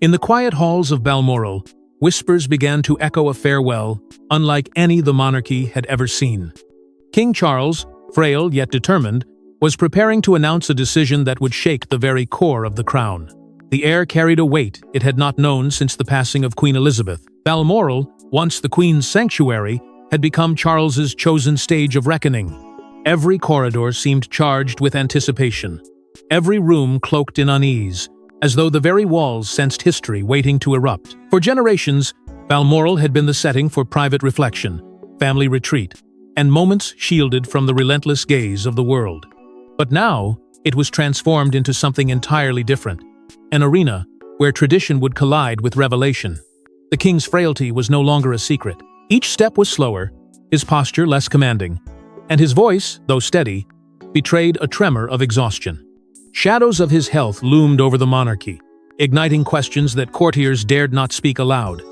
In the quiet halls of Balmoral, whispers began to echo a farewell unlike any the monarchy had ever seen. King Charles, frail yet determined, was preparing to announce a decision that would shake the very core of the crown. The air carried a weight it had not known since the passing of Queen Elizabeth. Balmoral, once the Queen's sanctuary, had become Charles's chosen stage of reckoning. Every corridor seemed charged with anticipation, every room cloaked in unease, as though the very walls sensed history waiting to erupt. For generations, Balmoral had been the setting for private reflection, family retreat, and moments shielded from the relentless gaze of the world. But now, it was transformed into something entirely different, an arena where tradition would collide with revelation. The king's frailty was no longer a secret. Each step was slower, his posture less commanding, and his voice, though steady, betrayed a tremor of exhaustion. Shadows of his health loomed over the monarchy, igniting questions that courtiers dared not speak aloud.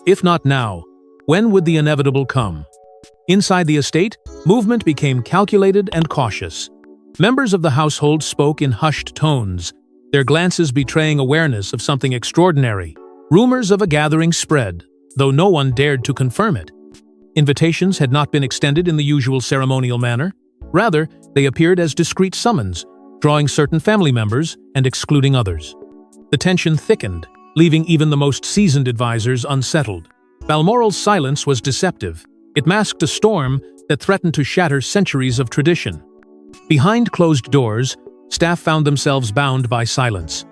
If not now, when would the inevitable come? Inside the estate, movement became calculated and cautious. Members of the household spoke in hushed tones, their glances betraying awareness of something extraordinary. Rumors of a gathering spread, though no one dared to confirm it. Invitations had not been extended in the usual ceremonial manner. Rather, they appeared as discreet summons, drawing certain family members and excluding others. The tension thickened, leaving even the most seasoned advisors unsettled. Balmoral's silence was deceptive. It masked a storm that threatened to shatter centuries of tradition. Behind closed doors, staff found themselves bound by silence.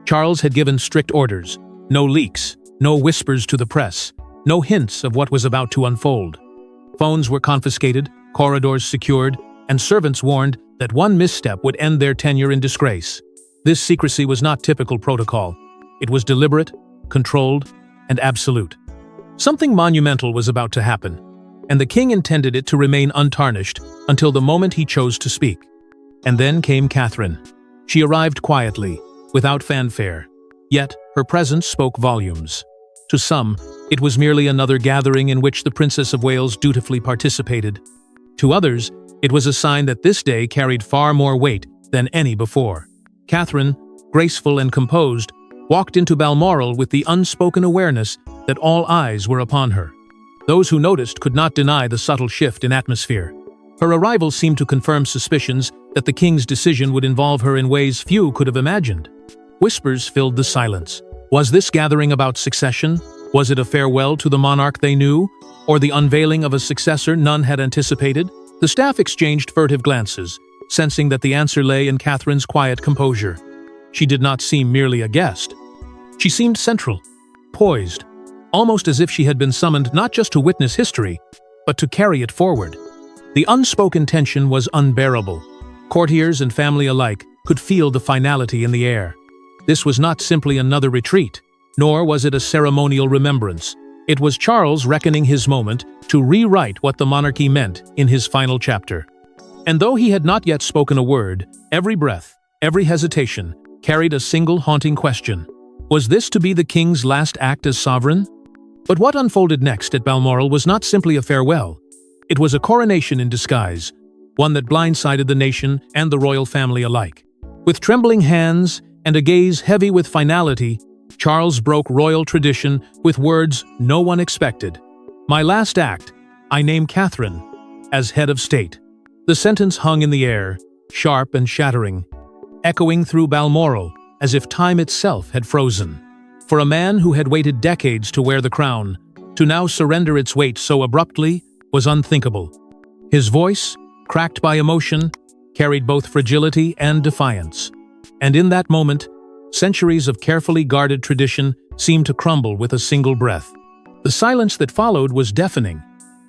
Charles had given strict orders: no leaks, no whispers to the press, no hints of what was about to unfold. Phones were confiscated, corridors secured, and servants warned that one misstep would end their tenure in disgrace. This secrecy was not typical protocol. It was deliberate, controlled, and absolute. Something monumental was about to happen, and the king intended it to remain untarnished until the moment he chose to speak. And then came Catherine. She arrived quietly, without fanfare, yet her presence spoke volumes. To some, it was merely another gathering in which the Princess of Wales dutifully participated. To others, it was a sign that this day carried far more weight than any before. Catherine, graceful and composed, walked into Balmoral with the unspoken awareness that all eyes were upon her. Those who noticed could not deny the subtle shift in atmosphere. Her arrival seemed to confirm suspicions that the king's decision would involve her in ways few could have imagined. Whispers filled the silence. Was this gathering about succession? Was it a farewell to the monarch they knew, or the unveiling of a successor none had anticipated? The staff exchanged furtive glances, sensing that the answer lay in Catherine's quiet composure. She did not seem merely a guest. She seemed central, poised, almost as if she had been summoned not just to witness history, but to carry it forward. The unspoken tension was unbearable. Courtiers and family alike could feel the finality in the air. This was not simply another retreat, nor was it a ceremonial remembrance. It was Charles reckoning his moment to rewrite what the monarchy meant in his final chapter. And though he had not yet spoken a word, every breath, every hesitation, carried a single haunting question. Was this to be the king's last act as sovereign? But what unfolded next at Balmoral was not simply a farewell. It was a coronation in disguise, one that blindsided the nation and the royal family alike. With trembling hands and a gaze heavy with finality, Charles broke royal tradition with words no one expected. "My last act, I name Catherine as head of state." The sentence hung in the air, sharp and shattering, echoing through Balmoral as if time itself had frozen. For a man who had waited decades to wear the crown, to now surrender its weight so abruptly was unthinkable. His voice, cracked by emotion, carried both fragility and defiance. And in that moment, centuries of carefully guarded tradition seemed to crumble with a single breath. The silence that followed was deafening.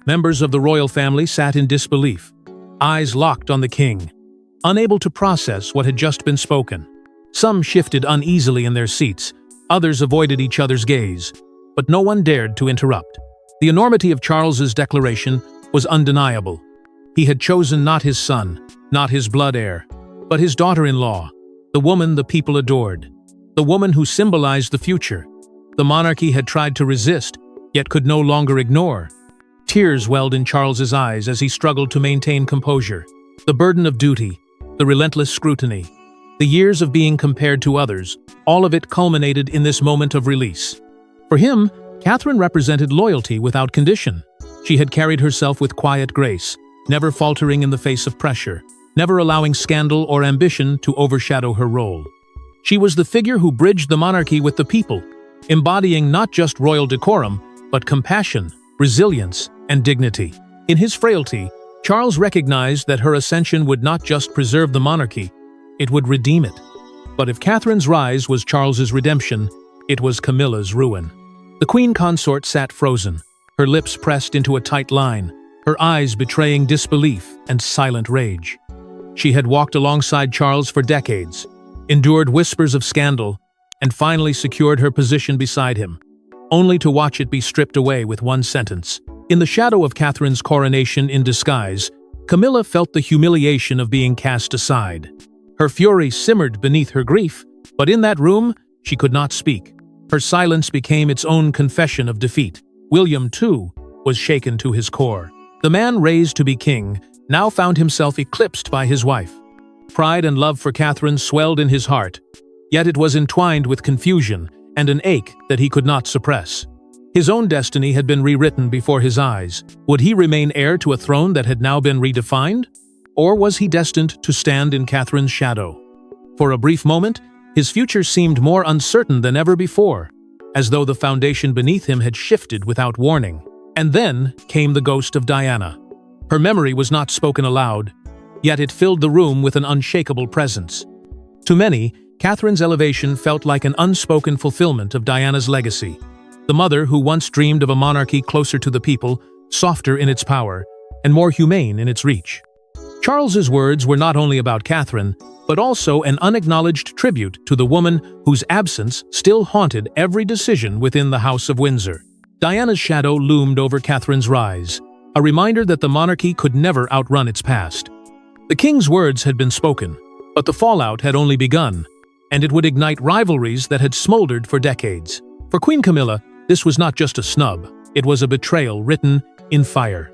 Members of the royal family sat in disbelief, eyes locked on the king, unable to process what had just been spoken. Some shifted uneasily in their seats, others avoided each other's gaze, but no one dared to interrupt. The enormity of Charles's declaration was undeniable. He had chosen not his son, not his blood heir, but his daughter-in-law, the woman the people adored, the woman who symbolized the future. The monarchy had tried to resist, yet could no longer ignore. Tears welled in Charles's eyes as he struggled to maintain composure. The burden of duty, the relentless scrutiny, The years of being compared to others, all of it culminated in this moment of release. For him, Catherine represented loyalty without condition. She had carried herself with quiet grace, never faltering in the face of pressure, never allowing scandal or ambition to overshadow her role. She was the figure who bridged the monarchy with the people, embodying not just royal decorum, but compassion, resilience, and dignity. In his frailty, Charles recognized that her ascension would not just preserve the monarchy, it would redeem it. But if Catherine's rise was Charles's redemption, it was Camilla's ruin. The queen consort sat frozen, her lips pressed into a tight line, her eyes betraying disbelief and silent rage. She had walked alongside Charles for decades, endured whispers of scandal, and finally secured her position beside him, only to watch it be stripped away with one sentence. In the shadow of Catherine's coronation in disguise, Camilla felt the humiliation of being cast aside. Her fury simmered beneath her grief, but in that room, she could not speak. Her silence became its own confession of defeat. William, too, was shaken to his core. The man raised to be king now found himself eclipsed by his wife. Pride and love for Catherine swelled in his heart, yet it was entwined with confusion and an ache that he could not suppress. His own destiny had been rewritten before his eyes. Would he remain heir to a throne that had now been redefined? Or was he destined to stand in Catherine's shadow? For a brief moment, his future seemed more uncertain than ever before, as though the foundation beneath him had shifted without warning. And then came the ghost of Diana. Her memory was not spoken aloud, yet it filled the room with an unshakable presence. To many, Catherine's elevation felt like an unspoken fulfillment of Diana's legacy. The mother who once dreamed of a monarchy closer to the people, softer in its power, and more humane in its reach. Charles's words were not only about Catherine, but also an unacknowledged tribute to the woman whose absence still haunted every decision within the House of Windsor. Diana's shadow loomed over Catherine's rise, a reminder that the monarchy could never outrun its past. The king's words had been spoken, but the fallout had only begun, and it would ignite rivalries that had smoldered for decades. For Queen Camilla, this was not just a snub, it was a betrayal written in fire.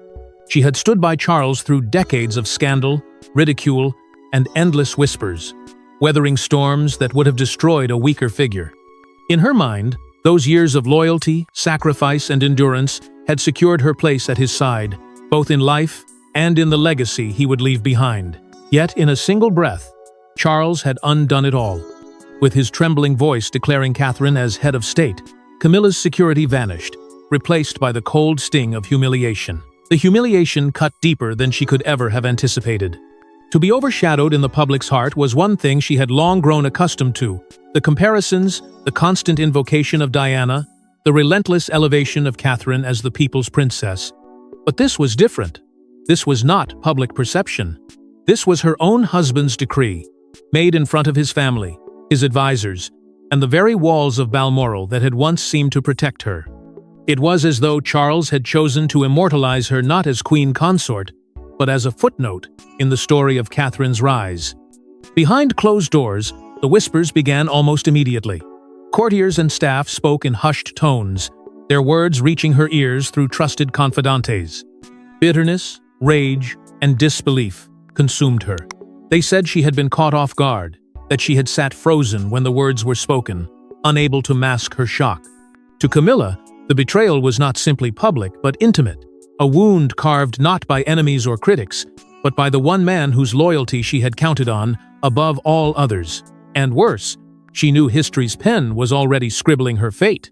She had stood by Charles through decades of scandal, ridicule, and endless whispers, weathering storms that would have destroyed a weaker figure. In her mind, those years of loyalty, sacrifice, and endurance had secured her place at his side, both in life and in the legacy he would leave behind. Yet, in a single breath, Charles had undone it all. With his trembling voice declaring Catherine as head of state, Camilla's security vanished, replaced by the cold sting of humiliation. The humiliation cut deeper than she could ever have anticipated. To be overshadowed in the public's heart was one thing she had long grown accustomed to. The comparisons, the constant invocation of Diana, the relentless elevation of Catherine as the people's princess. But this was different. This was not public perception. This was her own husband's decree, made in front of his family, his advisors, and the very walls of Balmoral that had once seemed to protect her. It was as though Charles had chosen to immortalize her not as queen consort, but as a footnote in the story of Catherine's rise. Behind closed doors, the whispers began almost immediately. Courtiers and staff spoke in hushed tones, their words reaching her ears through trusted confidantes. Bitterness, rage, and disbelief consumed her. They said she had been caught off guard, that she had sat frozen when the words were spoken, unable to mask her shock. To Camilla, the betrayal was not simply public but intimate, a wound carved not by enemies or critics, but by the one man whose loyalty she had counted on above all others. And worse, she knew history's pen was already scribbling her fate.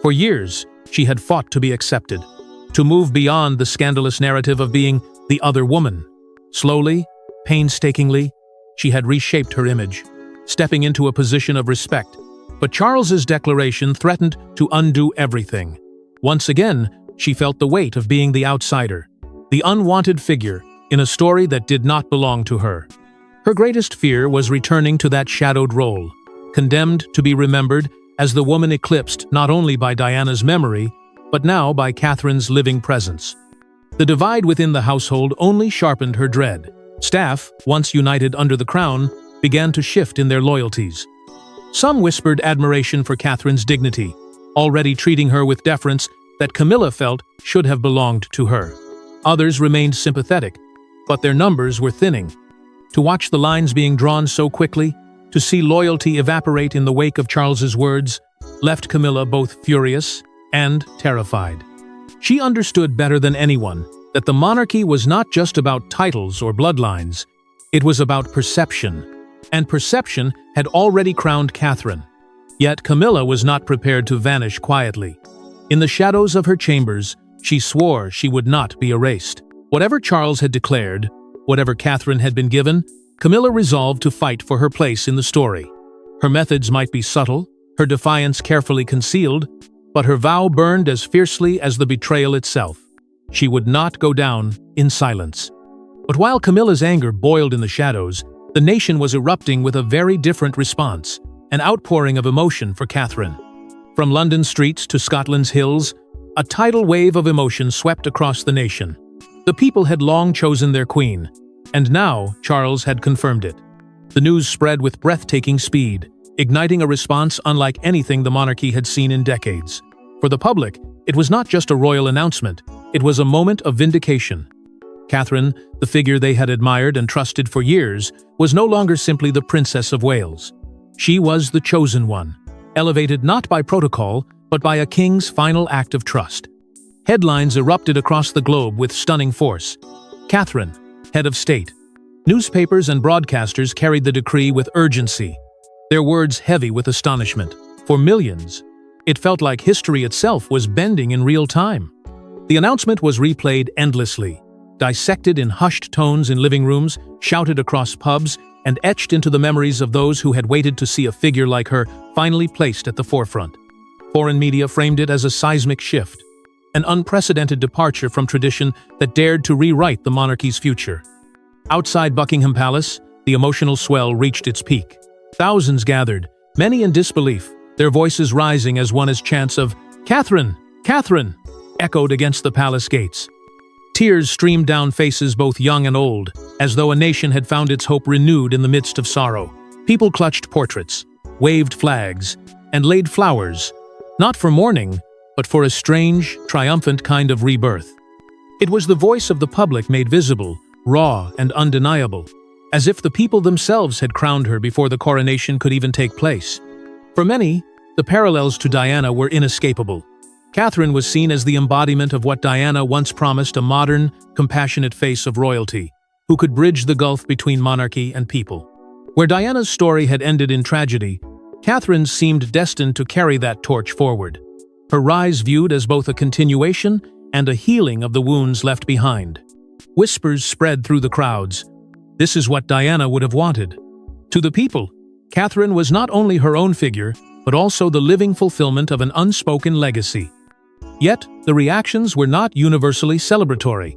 For years, she had fought to be accepted, to move beyond the scandalous narrative of being the other woman. Slowly, painstakingly, she had reshaped her image, stepping into a position of respect. But Charles's declaration threatened to undo everything. Once again, she felt the weight of being the outsider, the unwanted figure in a story that did not belong to her. Her greatest fear was returning to that shadowed role, condemned to be remembered as the woman eclipsed not only by Diana's memory, but now by Catherine's living presence. The divide within the household only sharpened her dread. Staff, once united under the crown, began to shift in their loyalties. Some whispered admiration for Catherine's dignity, already treating her with deference that Camilla felt should have belonged to her. Others remained sympathetic, but their numbers were thinning. To watch the lines being drawn so quickly, to see loyalty evaporate in the wake of Charles's words, left Camilla both furious and terrified. She understood better than anyone that the monarchy was not just about titles or bloodlines, it was about perception. And perception had already crowned Catherine. Yet Camilla was not prepared to vanish quietly. In the shadows of her chambers, she swore she would not be erased. Whatever Charles had declared, whatever Catherine had been given, Camilla resolved to fight for her place in the story. Her methods might be subtle, her defiance carefully concealed, but her vow burned as fiercely as the betrayal itself. She would not go down in silence. But while Camilla's anger boiled in the shadows, the nation was erupting with a very different response, an outpouring of emotion for Catherine. From London streets to Scotland's hills, a tidal wave of emotion swept across the nation. The people had long chosen their queen, and now Charles had confirmed it. The news spread with breathtaking speed, igniting a response unlike anything the monarchy had seen in decades. For the public, it was not just a royal announcement, it was a moment of vindication. Catherine, the figure they had admired and trusted for years, was no longer simply the Princess of Wales. She was the chosen one, elevated not by protocol, but by a king's final act of trust. Headlines erupted across the globe with stunning force. Catherine, head of state. Newspapers and broadcasters carried the decree with urgency, their words heavy with astonishment. For millions, it felt like history itself was bending in real time. The announcement was replayed endlessly, dissected in hushed tones in living rooms, shouted across pubs, and etched into the memories of those who had waited to see a figure like her finally placed at the forefront. Foreign media framed it as a seismic shift, an unprecedented departure from tradition that dared to rewrite the monarchy's future. Outside Buckingham Palace, the emotional swell reached its peak. Thousands gathered, many in disbelief, their voices rising as one as chants of "Catherine! Catherine!" echoed against the palace gates. Tears streamed down faces both young and old, as though a nation had found its hope renewed in the midst of sorrow. People clutched portraits, waved flags, and laid flowers, not for mourning, but for a strange, triumphant kind of rebirth. It was the voice of the public made visible, raw and undeniable, as if the people themselves had crowned her before the coronation could even take place. For many, the parallels to Diana were inescapable. Catherine was seen as the embodiment of what Diana once promised, a modern, compassionate face of royalty, who could bridge the gulf between monarchy and people. Where Diana's story had ended in tragedy, Catherine seemed destined to carry that torch forward, her rise viewed as both a continuation and a healing of the wounds left behind. Whispers spread through the crowds. This is what Diana would have wanted. To the people, Catherine was not only her own figure, but also the living fulfillment of an unspoken legacy. Yet, the reactions were not universally celebratory.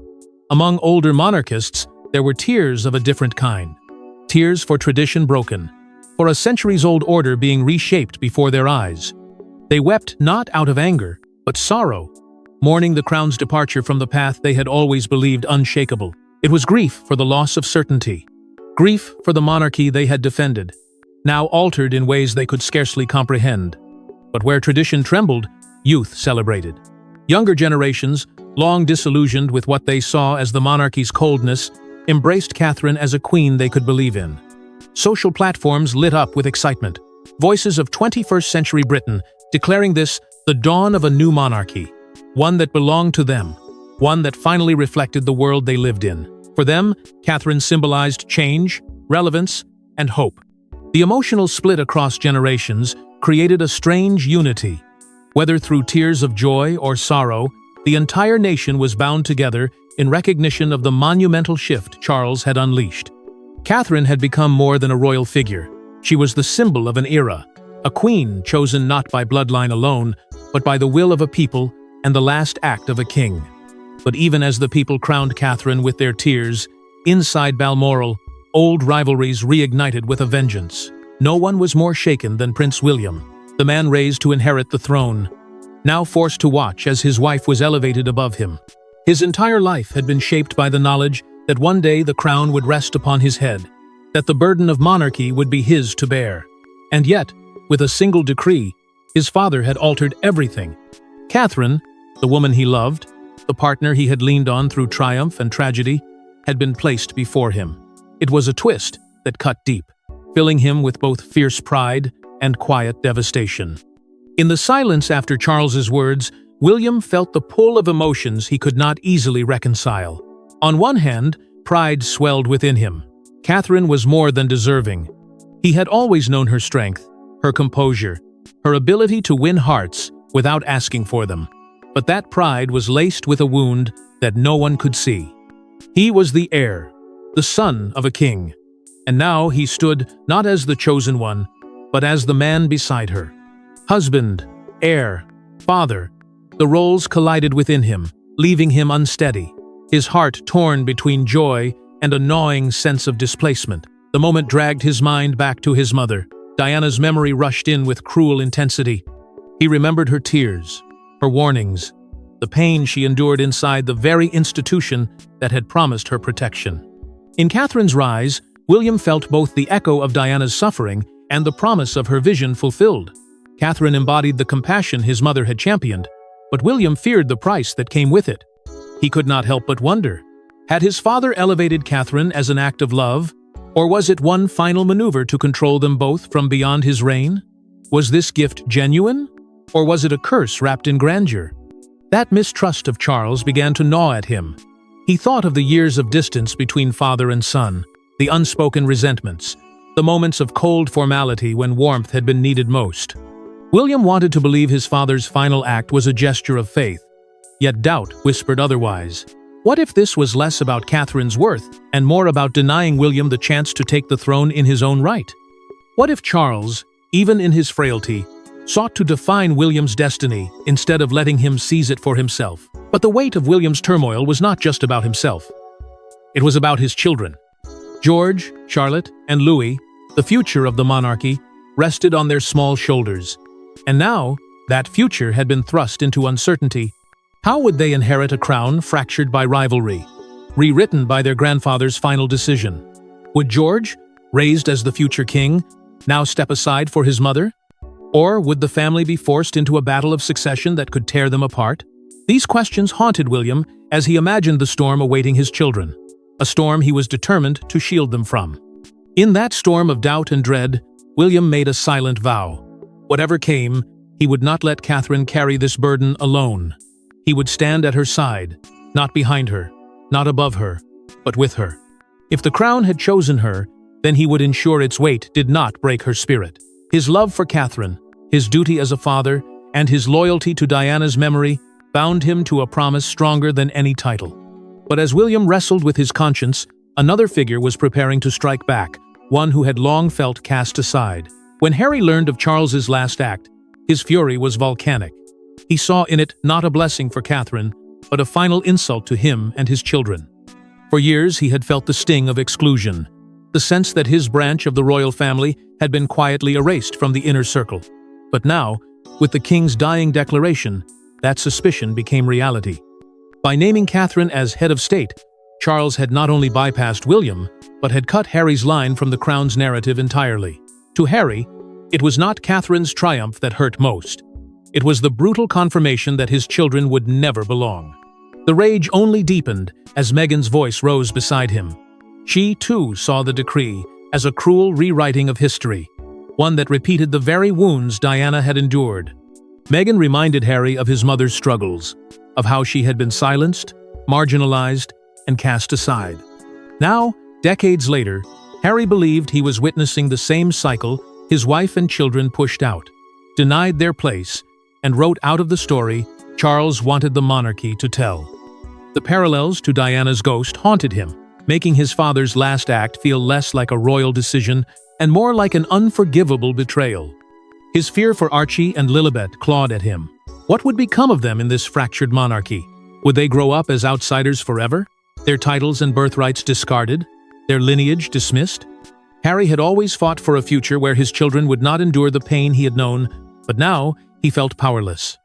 Among older monarchists, there were tears of a different kind. Tears for tradition broken, for a centuries-old order being reshaped before their eyes. They wept not out of anger, but sorrow, mourning the crown's departure from the path they had always believed unshakable. It was grief for the loss of certainty, grief for the monarchy they had defended, now altered in ways they could scarcely comprehend. But where tradition trembled, youth celebrated. Younger generations, long disillusioned with what they saw as the monarchy's coldness, embraced Catherine as a queen they could believe in. Social platforms lit up with excitement, voices of 21st century Britain declaring this the dawn of a new monarchy, one that belonged to them, one that finally reflected the world they lived in. For them, Catherine symbolized change, relevance, and hope. The emotional split across generations created a strange unity. Whether through tears of joy or sorrow, the entire nation was bound together in recognition of the monumental shift Charles had unleashed. Catherine had become more than a royal figure. She was the symbol of an era, a queen chosen not by bloodline alone, but by the will of a people and the last act of a king. But even as the people crowned Catherine with their tears, inside Balmoral, old rivalries reignited with a vengeance. No one was more shaken than Prince William, the man raised to inherit the throne, now forced to watch as his wife was elevated above him. His entire life had been shaped by the knowledge that one day the crown would rest upon his head, that the burden of monarchy would be his to bear. And yet, with a single decree, his father had altered everything. Catherine, the woman he loved, the partner he had leaned on through triumph and tragedy, had been placed before him. It was a twist that cut deep. filling him with both fierce pride and quiet devastation. In the silence after Charles's words, William felt the pull of emotions he could not easily reconcile. On one hand, pride swelled within him. Catherine was more than deserving. He had always known her strength, her composure, her ability to win hearts without asking for them. But that pride was laced with a wound that no one could see. He was the heir, the son of a king, and now he stood not as the chosen one, but as the man beside her. Husband, heir, father, the roles collided within him, leaving him unsteady, his heart torn between joy and a gnawing sense of displacement. The moment dragged his mind back to his mother. Diana's memory rushed in with cruel intensity. He remembered her tears, her warnings, the pain she endured inside the very institution that had promised her protection. In Catherine's rise, William felt both the echo of Diana's suffering and the promise of her vision fulfilled. Catherine embodied the compassion his mother had championed, but William feared the price that came with it. He could not help but wonder, had his father elevated Catherine as an act of love, or was it one final maneuver to control them both from beyond his reign? Was this gift genuine, or was it a curse wrapped in grandeur? That mistrust of Charles began to gnaw at him. He thought of the years of distance between father and son, the unspoken resentments, the moments of cold formality when warmth had been needed most. William wanted to believe his father's final act was a gesture of faith, yet doubt whispered otherwise. What if this was less about Catherine's worth and more about denying William the chance to take the throne in his own right? What if Charles, even in his frailty, sought to define William's destiny instead of letting him seize it for himself? But the weight of William's turmoil was not just about himself. It was about his children. George, Charlotte, and Louis, the future of the monarchy, rested on their small shoulders. And now, that future had been thrust into uncertainty. How would they inherit a crown fractured by rivalry, rewritten by their grandfather's final decision? Would George, raised as the future king, now step aside for his mother? Or would the family be forced into a battle of succession that could tear them apart? These questions haunted William as he imagined the storm awaiting his children, a storm he was determined to shield them from. In that storm of doubt and dread, William made a silent vow. Whatever came, he would not let Catherine carry this burden alone. He would stand at her side, not behind her, not above her, but with her. If the crown had chosen her, then he would ensure its weight did not break her spirit. His love for Catherine, his duty as a father, and his loyalty to Diana's memory bound him to a promise stronger than any title. But as William wrestled with his conscience, another figure was preparing to strike back, one who had long felt cast aside. When Harry learned of Charles's last act, his fury was volcanic. He saw in it not a blessing for Catherine, but a final insult to him and his children. For years he had felt the sting of exclusion, the sense that his branch of the royal family had been quietly erased from the inner circle. But now, with the king's dying declaration, that suspicion became reality. By naming Catherine as head of state, Charles had not only bypassed William, but had cut Harry's line from the crown's narrative entirely. To Harry, it was not Catherine's triumph that hurt most. It was the brutal confirmation that his children would never belong. The rage only deepened as Meghan's voice rose beside him. She, too, saw the decree as a cruel rewriting of history, one that repeated the very wounds Diana had endured. Meghan reminded Harry of his mother's struggles, of how she had been silenced, marginalized, and cast aside. Now, decades later, Harry believed he was witnessing the same cycle his wife and children pushed out, denied their place, and wrote out of the story Charles wanted the monarchy to tell. The parallels to Diana's ghost haunted him, making his father's last act feel less like a royal decision and more like an unforgivable betrayal. His fear for Archie and Lilibet clawed at him. What would become of them in this fractured monarchy? Would they grow up as outsiders forever? Their titles and birthrights discarded? Their lineage dismissed? Harry had always fought for a future where his children would not endure the pain he had known, but now he felt powerless.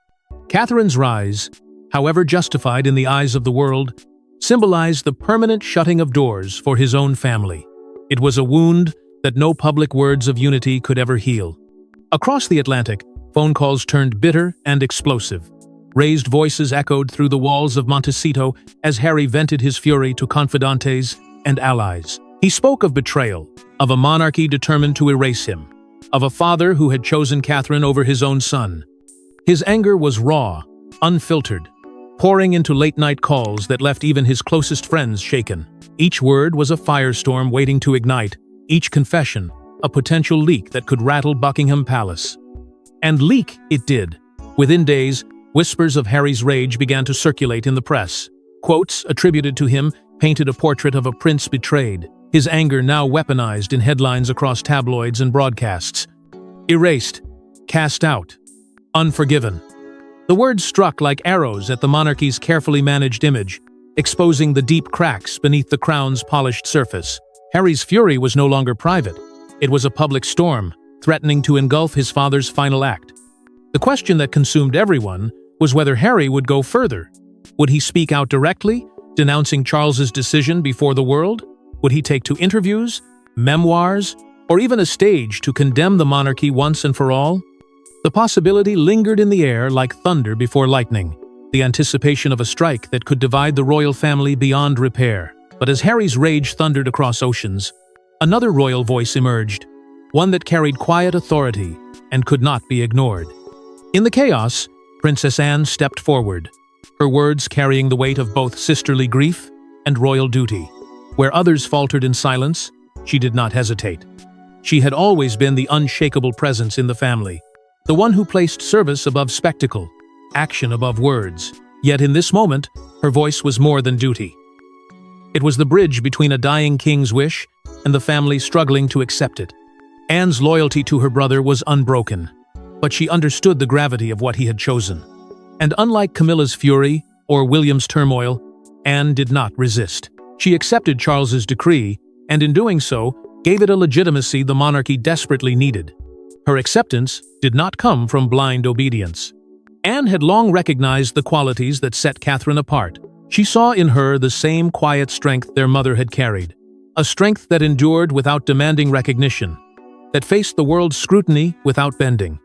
Catherine's rise, however justified in the eyes of the world, symbolized the permanent shutting of doors for his own family. It was a wound that no public words of unity could ever heal. Across the Atlantic, phone calls turned bitter and explosive. Raised voices echoed through the walls of Montecito as Harry vented his fury to confidantes and allies. He spoke of betrayal, of a monarchy determined to erase him, of a father who had chosen Catherine over his own son. His anger was raw, unfiltered, pouring into late-night calls that left even his closest friends shaken. Each word was a firestorm waiting to ignite, each confession a potential leak that could rattle Buckingham Palace. And leak it did. Within days, whispers of Harry's rage began to circulate in the press. Quotes attributed to him painted a portrait of a prince betrayed, his anger now weaponized in headlines across tabloids and broadcasts. Erased, cast out, unforgiven. The words struck like arrows at the monarchy's carefully managed image, exposing the deep cracks beneath the crown's polished surface. Harry's fury was no longer private. It was a public storm, threatening to engulf his father's final act. The question that consumed everyone was whether Harry would go further. Would he speak out directly, denouncing Charles's decision before the world? Would he take to interviews, memoirs, or even a stage to condemn the monarchy once and for all? The possibility lingered in the air like thunder before lightning, the anticipation of a strike that could divide the royal family beyond repair. But as Harry's rage thundered across oceans, another royal voice emerged, one that carried quiet authority and could not be ignored. In the chaos, Princess Anne stepped forward, her words carrying the weight of both sisterly grief and royal duty. Where others faltered in silence, she did not hesitate. She had always been the unshakable presence in the family, the one who placed service above spectacle, action above words. Yet in this moment, her voice was more than duty. It was the bridge between a dying king's wish and the family struggling to accept it. Anne's loyalty to her brother was unbroken, but she understood the gravity of what he had chosen. And unlike Camilla's fury or William's turmoil, Anne did not resist. She accepted Charles's decree, and in doing so, gave it a legitimacy the monarchy desperately needed. Her acceptance did not come from blind obedience. Anne had long recognized the qualities that set Catherine apart. She saw in her the same quiet strength their mother had carried, a strength that endured without demanding recognition, that faced the world's scrutiny without bending.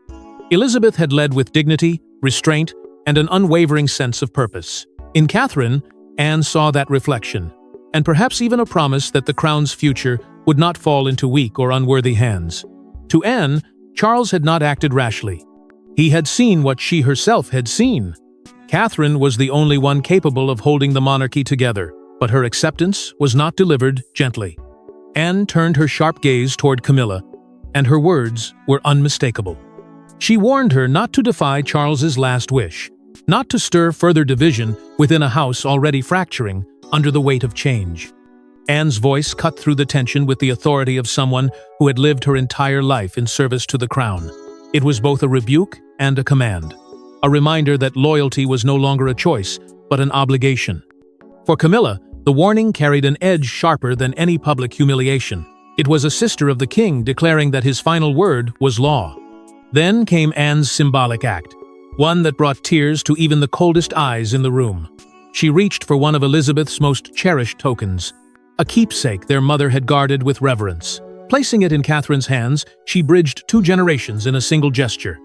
Elizabeth had led with dignity, restraint, and an unwavering sense of purpose. In Catherine, Anne saw that reflection, and perhaps even a promise that the crown's future would not fall into weak or unworthy hands. To Anne, Charles had not acted rashly. He had seen what she herself had seen. Catherine was the only one capable of holding the monarchy together, but her acceptance was not delivered gently. Anne turned her sharp gaze toward Camilla, and her words were unmistakable. She warned her not to defy Charles's last wish, not to stir further division within a house already fracturing under the weight of change. Anne's voice cut through the tension with the authority of someone who had lived her entire life in service to the crown. It was both a rebuke and a command, a reminder that loyalty was no longer a choice, but an obligation. For Camilla, the warning carried an edge sharper than any public humiliation. It was a sister of the king declaring that his final word was law. Then came Anne's symbolic act, one that brought tears to even the coldest eyes in the room. She reached for one of Elizabeth's most cherished tokens, a keepsake their mother had guarded with reverence. Placing it in Catherine's hands, she bridged 2 generations in a single gesture.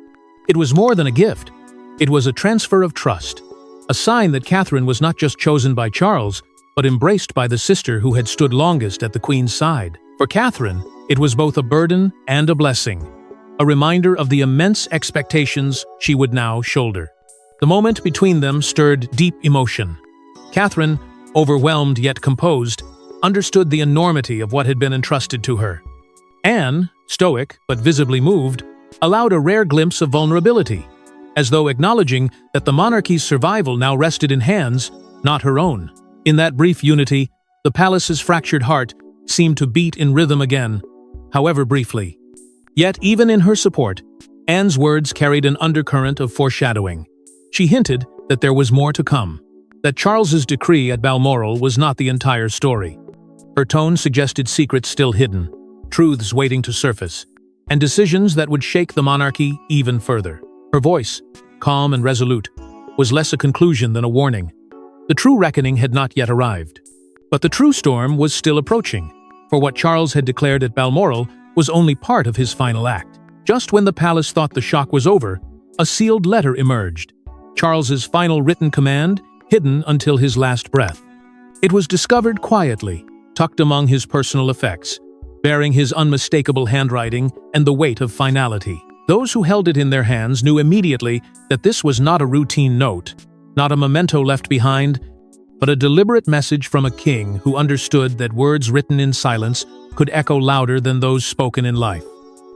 It was more than a gift. It was a transfer of trust, a sign that Catherine was not just chosen by Charles, but embraced by the sister who had stood longest at the Queen's side. For Catherine, it was both a burden and a blessing, a reminder of the immense expectations she would now shoulder. The moment between them stirred deep emotion. Catherine, overwhelmed yet composed, understood the enormity of what had been entrusted to her. Anne, stoic but visibly moved, allowed a rare glimpse of vulnerability, as though acknowledging that the monarchy's survival now rested in hands, not her own. In that brief unity, the palace's fractured heart seemed to beat in rhythm again, however briefly. Yet even in her support, Anne's words carried an undercurrent of foreshadowing. She hinted that there was more to come, that Charles's decree at Balmoral was not the entire story. Her tone suggested secrets still hidden, truths waiting to surface, and decisions that would shake the monarchy even further. Her voice, calm and resolute, was less a conclusion than a warning. The true reckoning had not yet arrived. But the true storm was still approaching, for what Charles had declared at Balmoral was only part of his final act. Just when the palace thought the shock was over, a sealed letter emerged, Charles's final written command, hidden until his last breath. It was discovered quietly, tucked among his personal effects, bearing his unmistakable handwriting and the weight of finality. Those who held it in their hands knew immediately that this was not a routine note, not a memento left behind, but a deliberate message from a king who understood that words written in silence could echo louder than those spoken in life.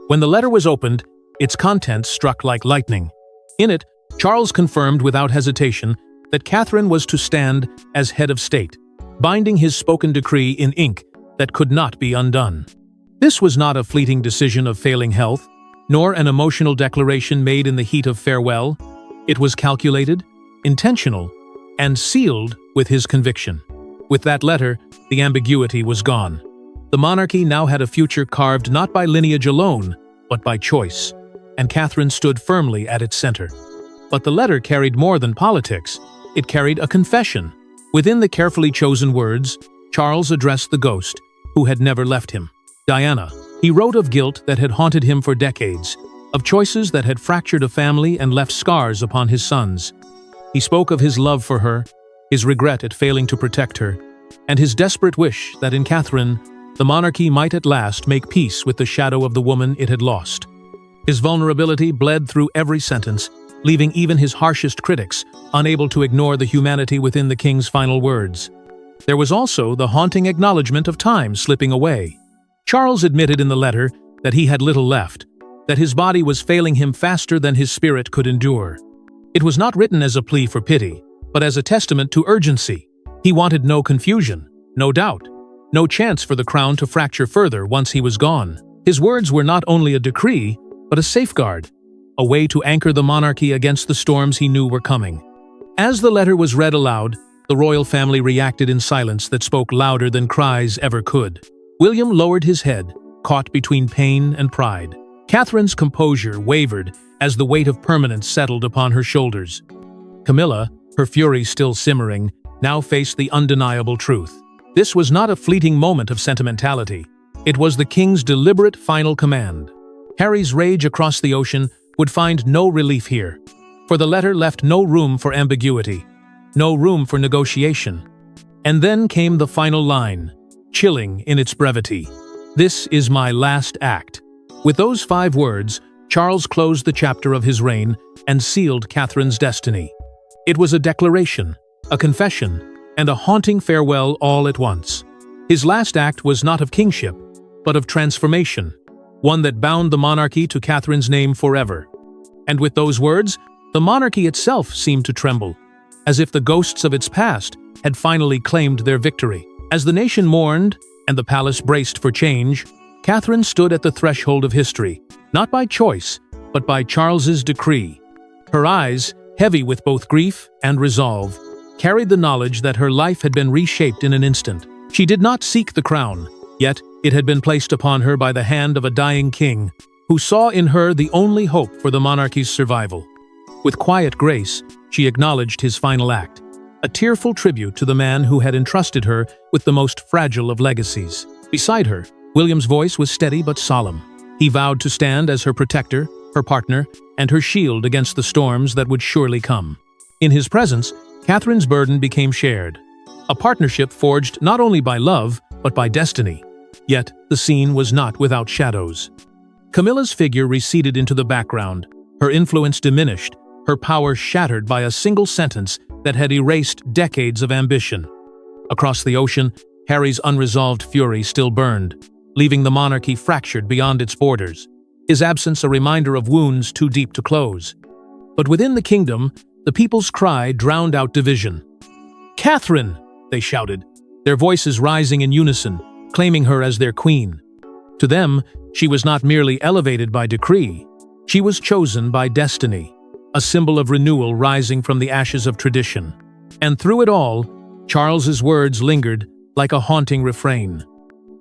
When the letter was opened, its contents struck like lightning. In it, Charles confirmed without hesitation that Catherine was to stand as head of state, binding his spoken decree in ink that could not be undone. This was not a fleeting decision of failing health, nor an emotional declaration made in the heat of farewell. It was calculated, intentional, and sealed with his conviction. With that letter, the ambiguity was gone. The monarchy now had a future carved not by lineage alone, but by choice, and Catherine stood firmly at its center. But the letter carried more than politics. It carried a confession. Within the carefully chosen words, Charles addressed the ghost, who had never left him, Diana. He wrote of guilt that had haunted him for decades, of choices that had fractured a family and left scars upon his sons. He spoke of his love for her, his regret at failing to protect her, and his desperate wish that in Catherine, the monarchy might at last make peace with the shadow of the woman it had lost. His vulnerability bled through every sentence, leaving even his harshest critics unable to ignore the humanity within the king's final words. There was also the haunting acknowledgement of time slipping away. Charles admitted in the letter that he had little left, that his body was failing him faster than his spirit could endure. It was not written as a plea for pity, but as a testament to urgency. He wanted no confusion, no doubt, no chance for the crown to fracture further once he was gone. His words were not only a decree, but a safeguard, a way to anchor the monarchy against the storms he knew were coming. As the letter was read aloud, the royal family reacted in silence that spoke louder than cries ever could. William lowered his head, caught between pain and pride. Catherine's composure wavered as the weight of permanence settled upon her shoulders. Camilla, her fury still simmering, now faced the undeniable truth. This was not a fleeting moment of sentimentality. It was the king's deliberate final command. Harry's rage across the ocean would find no relief here, for the letter left no room for ambiguity, no room for negotiation. And then came the final line, chilling in its brevity. "This is my last act." With those 5 words, Charles closed the chapter of his reign and sealed Catherine's destiny. It was a declaration, a confession, and a haunting farewell all at once. His last act was not of kingship, but of transformation, one that bound the monarchy to Catherine's name forever. And with those words, the monarchy itself seemed to tremble, as if the ghosts of its past had finally claimed their victory. As the nation mourned and the palace braced for change, Catherine stood at the threshold of history, not by choice, but by Charles's decree. Her eyes, heavy with both grief and resolve, carried the knowledge that her life had been reshaped in an instant. She did not seek the crown, yet it had been placed upon her by the hand of a dying king, who saw in her the only hope for the monarchy's survival. With quiet grace, she acknowledged his final act, a tearful tribute to the man who had entrusted her with the most fragile of legacies. Beside her, William's voice was steady but solemn. He vowed to stand as her protector, her partner, and her shield against the storms that would surely come. In his presence, Catherine's burden became shared, a partnership forged not only by love, but by destiny. Yet, the scene was not without shadows. Camilla's figure receded into the background, her influence diminished, her power shattered by a single sentence that had erased decades of ambition. Across the ocean, Harry's unresolved fury still burned, leaving the monarchy fractured beyond its borders, his absence a reminder of wounds too deep to close. But within the kingdom, the people's cry drowned out division. "Catherine!" they shouted, their voices rising in unison, claiming her as their queen. To them, she was not merely elevated by decree, she was chosen by destiny, a symbol of renewal rising from the ashes of tradition. And through it all, Charles's words lingered like a haunting refrain.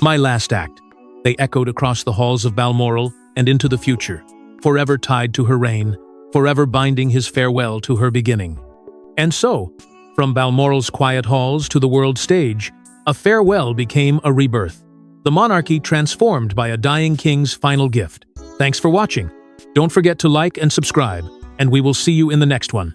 "My last act," they echoed across the halls of Balmoral and into the future, forever tied to her reign, forever binding his farewell to her beginning. And so, from Balmoral's quiet halls to the world stage, a farewell became a rebirth. The monarchy transformed by a dying king's final gift. Thanks for watching. Don't forget to like and subscribe, and we will see you in the next one.